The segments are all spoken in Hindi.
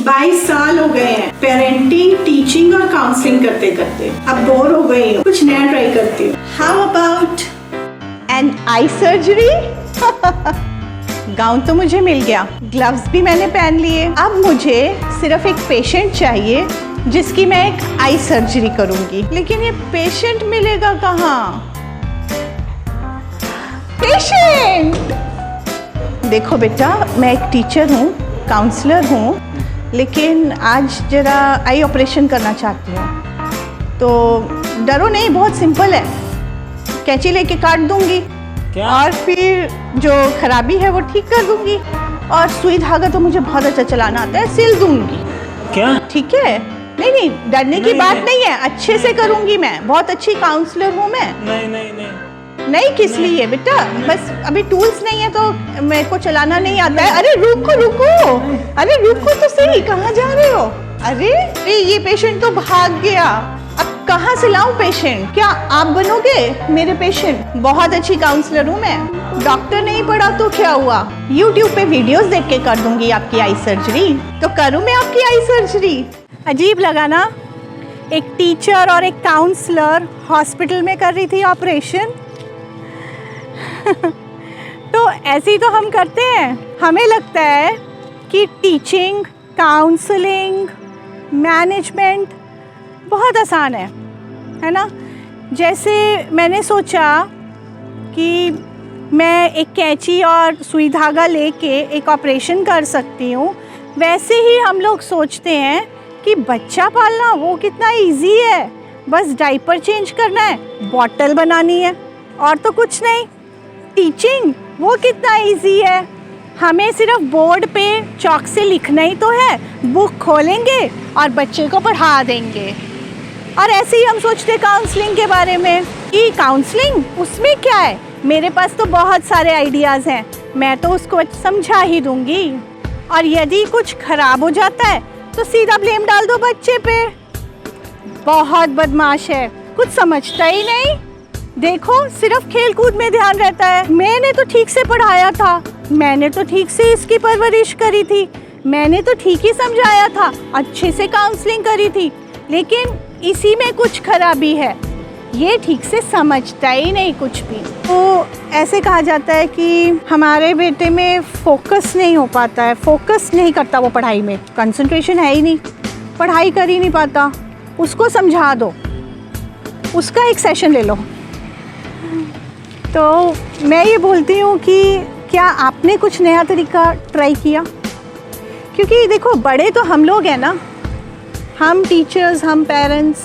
22 साल हो गए हैं पेरेंटिंग, टीचिंग और काउंसलिंग करते करते। अब बोर हो गई हूँ, कुछ नया ट्राई करती हूँ। How about an eye surgery? Gown तो मुझे मिल गया, ग्लव्स भी मैंने पहन लिए। अब मुझे सिर्फ एक पेशेंट चाहिए जिसकी मैं एक आई सर्जरी करूंगी। लेकिन ये पेशेंट मिलेगा कहाँ? पेशेंट! देखो बेटा, मैं एक टीचर हूँ, काउंसलर हूँ, लेकिन आज जरा आई ऑपरेशन करना चाहती हूँ। तो डरो नहीं, बहुत सिंपल है। कैंची लेके काट दूंगी और फिर जो खराबी है वो ठीक कर दूंगी, और सुई धागा तो मुझे बहुत अच्छा चलाना आता है, सिल दूंगी। क्या? ठीक है? नहीं नहीं, डरने की बात नहीं है, अच्छे से करूंगी मैं, बहुत अच्छी काउंसलर हूँ मैं। नहीं नहीं नहीं नहीं, किस लिए बेटा? बस अभी टूल्स नहीं है तो मेरे को चलाना नहीं आता है। अरे रुको रुको, अरे रुको तो सही, कहाँ जा रहे हो? अरे ये पेशेंट तो भाग गया, अब कहाँ से लाऊं पेशेंट? क्या आप बनोगे मेरे पेशेंट? बहुत अच्छी काउंसलर हूँ मैं, डॉक्टर नहीं पढ़ा तो क्या हुआ, YouTube पे वीडियोस देख के कर दूंगी आपकी आई सर्जरी। तो करूँ मैं आपकी आई सर्जरी? अजीब लगा ना, एक टीचर और एक काउंसलर हॉस्पिटल में कर रही थी ऑपरेशन। तो ऐसे ही तो हम करते हैं। हमें लगता है कि टीचिंग, काउंसलिंग, मैनेजमेंट बहुत आसान है ना? जैसे मैंने सोचा कि मैं एक कैंची और सुई धागा लेके एक ऑपरेशन कर सकती हूँ, वैसे ही हम लोग सोचते हैं कि बच्चा पालना वो कितना इजी है, बस डायपर चेंज करना है, बॉटल बनानी है और तो कुछ नहीं। टीचिंग वो कितना इजी है, हमें सिर्फ बोर्ड पे चॉक से लिखना ही तो है, बुक खोलेंगे और बच्चे को पढ़ा देंगे। और ऐसे ही हम सोचते काउंसलिंग के बारे में कि काउंसलिंग उसमें क्या है, मेरे पास तो बहुत सारे आइडियाज़ हैं, मैं तो उसको समझा ही दूंगी, और यदि कुछ खराब हो जाता है तो सीधा ब्लेम डाल दो बच्चे पे। बहुत बदमाश है, कुछ समझता ही नहीं। देखो, सिर्फ खेल कूद में ध्यान रहता है। मैंने तो ठीक से पढ़ाया था, मैंने तो ठीक से इसकी परवरिश करी थी, मैंने तो ठीक ही समझाया था, अच्छे से काउंसलिंग करी थी, लेकिन इसी में कुछ खराबी है, ये ठीक से समझता ही नहीं कुछ भी। तो ऐसे कहा जाता है कि हमारे बेटे में फोकस नहीं हो पाता है, फोकस नहीं करता वो पढ़ाई में, कंसंट्रेशन है ही नहीं, पढ़ाई कर ही नहीं पाता। उसको समझा दो, उसका एक सेशन ले लो। तो मैं ये बोलती हूँ कि क्या आपने कुछ नया तरीका ट्राई किया? क्योंकि देखो, बड़े तो हम लोग हैं ना, हम टीचर्स, हम पेरेंट्स,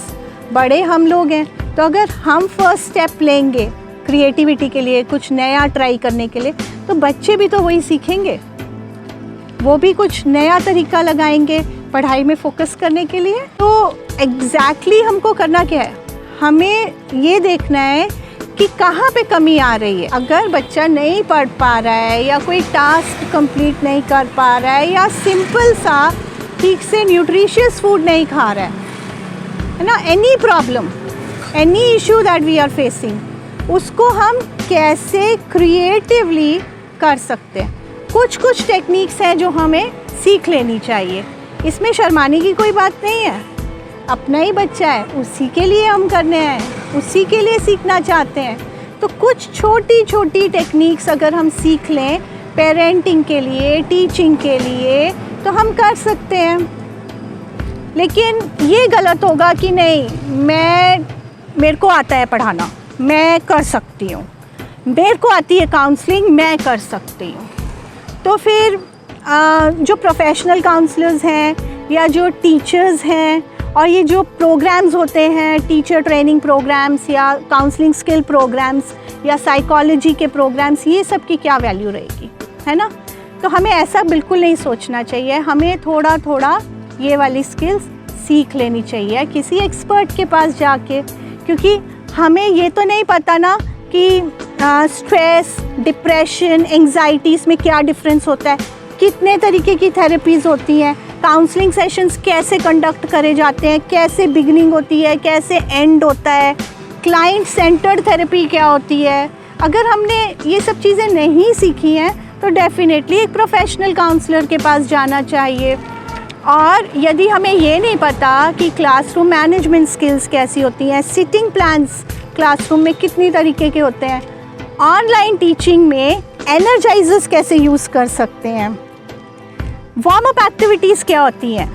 बड़े हम लोग हैं। तो अगर हम फर्स्ट स्टेप लेंगे क्रिएटिविटी के लिए, कुछ नया ट्राई करने के लिए, तो बच्चे भी तो वही सीखेंगे, वो भी कुछ नया तरीका लगाएंगे पढ़ाई में फोकस करने के लिए। तो एग्जैक्टली हमको करना क्या है, हमें ये देखना है कि कहाँ पे कमी आ रही है। अगर बच्चा नहीं पढ़ पा रहा है, या कोई टास्क कंप्लीट नहीं कर पा रहा है, या सिंपल सा ठीक से न्यूट्रिशियस फूड नहीं खा रहा है ना, any problem, any issue that we are facing, उसको हम कैसे क्रिएटिवली कर सकते हैं। कुछ टेक्निक्स हैं जो हमें सीख लेनी चाहिए, इसमें शर्माने की कोई बात नहीं है। अपना ही बच्चा है, उसी के लिए हम करने हैं, उसी के लिए सीखना चाहते हैं। तो कुछ छोटी छोटी टेक्निक्स अगर हम सीख लें पेरेंटिंग के लिए, टीचिंग के लिए, तो हम कर सकते हैं। लेकिन ये गलत होगा कि नहीं, मेरे को आता है पढ़ाना, मैं कर सकती हूँ, मेरे को आती है काउंसलिंग, मैं कर सकती हूँ। तो फिर जो प्रोफेशनल काउंसलर्स हैं या जो टीचर्स हैं, और ये जो प्रोग्राम्स होते हैं, टीचर ट्रेनिंग प्रोग्राम्स या काउंसलिंग स्किल प्रोग्राम्स या साइकोलॉजी के प्रोग्राम्स, ये सब की क्या वैल्यू रहेगी, है ना? तो हमें ऐसा बिल्कुल नहीं सोचना चाहिए, हमें थोड़ा थोड़ा ये वाली स्किल्स सीख लेनी चाहिए किसी एक्सपर्ट के पास जाके, क्योंकि हमें ये तो नहीं पता ना कि स्ट्रेस, डिप्रेशन, एंग्जाइटीज़ में क्या डिफरेंस होता है, कितने तरीके की थेरेपीज़ होती हैं, काउंसलिंग सेशंस कैसे कंडक्ट करे जाते हैं, कैसे बिगनिंग होती है, कैसे एंड होता है, क्लाइंट सेंटर्ड थेरेपी क्या होती है। अगर हमने ये सब चीज़ें नहीं सीखी हैं तो डेफिनेटली एक प्रोफेशनल काउंसलर के पास जाना चाहिए। और यदि हमें ये नहीं पता कि क्लासरूम मैनेजमेंट स्किल्स कैसी होती हैं, सिटिंग प्लान्स क्लासरूम में कितनी तरीके के होते हैं, ऑनलाइन टीचिंग में एनर्जाइजर्स कैसे यूज़ कर सकते हैं, वार्म अप एक्टिविटीज़ क्या होती हैं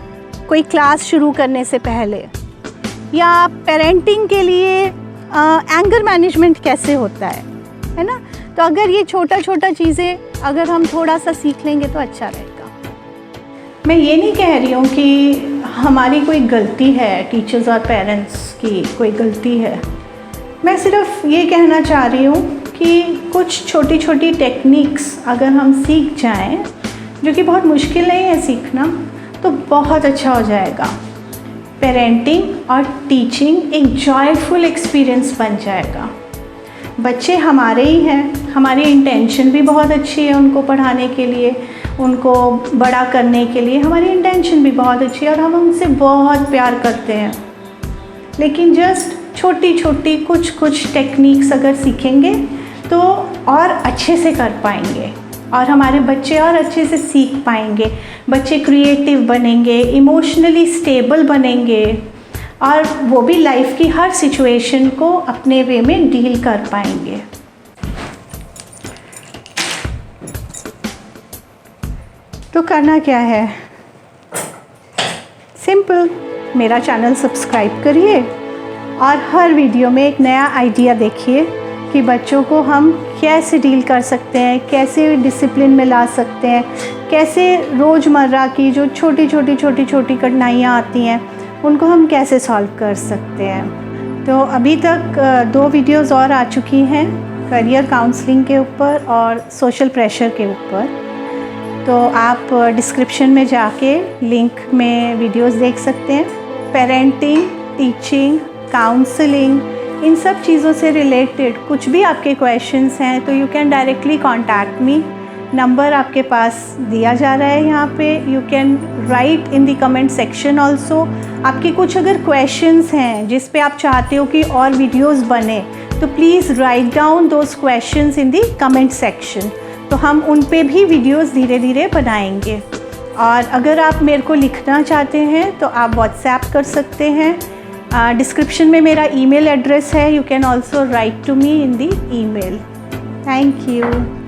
कोई क्लास शुरू करने से पहले, या पेरेंटिंग के लिए एंगर मैनेजमेंट कैसे होता है ना। तो अगर ये छोटा छोटा चीज़ें अगर हम थोड़ा सा सीख लेंगे तो अच्छा रहेगा। मैं ये नहीं कह रही हूँ कि हमारी कोई गलती है, टीचर्स और पेरेंट्स की कोई गलती है। मैं सिर्फ ये कहना चाह रही हूँ कि कुछ छोटी छोटी टेक्निक्स अगर हम सीख जाएं, जो कि बहुत मुश्किल नहीं है सीखना, तो बहुत अच्छा हो जाएगा। पेरेंटिंग और टीचिंग एक जॉयफुल एक्सपीरियंस बन जाएगा। बच्चे हमारे ही हैं, हमारी इंटेंशन भी बहुत अच्छी है उनको पढ़ाने के लिए, उनको बड़ा करने के लिए हमारी इंटेंशन भी बहुत अच्छी है और हम उनसे बहुत प्यार करते हैं। लेकिन जस्ट छोटी छोटी कुछ टेक्निक्स अगर सीखेंगे तो और अच्छे से कर पाएंगे और हमारे बच्चे और अच्छे से सीख पाएंगे। बच्चे क्रिएटिव बनेंगे, इमोशनली स्टेबल बनेंगे और वो भी लाइफ की हर सिचुएशन को अपने वे में डील कर पाएंगे। तो करना क्या है, सिंपल, मेरा चैनल सब्सक्राइब करिए और हर वीडियो में एक नया आइडिया देखिए कि बच्चों को हम कैसे डील कर सकते हैं, कैसे डिसिप्लिन में ला सकते हैं, कैसे रोज़मर्रा की जो छोटी छोटी कठिनाइयाँ आती हैं उनको हम कैसे सॉल्व कर सकते हैं। तो अभी तक 2 वीडियोज़ और आ चुकी हैं करियर काउंसलिंग के ऊपर और सोशल प्रेशर के ऊपर। तो आप डिस्क्रिप्शन में जाके लिंक में वीडियोस देख सकते हैं। पेरेंटिंग, टीचिंग, काउंसलिंग, इन सब चीज़ों से रिलेटेड कुछ भी आपके क्वेश्चंस हैं तो you can directly contact me. Number आपके पास दिया जा रहा है यहाँ पे। You can write in the comment section also. आपके कुछ अगर क्वेश्चंस हैं जिस पे आप चाहते हो कि और वीडियोस बने तो please write down those questions in the comment section. तो हम उन पे भी वीडियोस धीरे धीरे बनाएंगे। और अगर आप मेरे को लिखना चाहते हैं तो आप व्हाट्सएप कर सकते हैं। डिस्क्रिप्शन में मेरा ईमेल एड्रेस है। You can also write to me in the email. Thank you.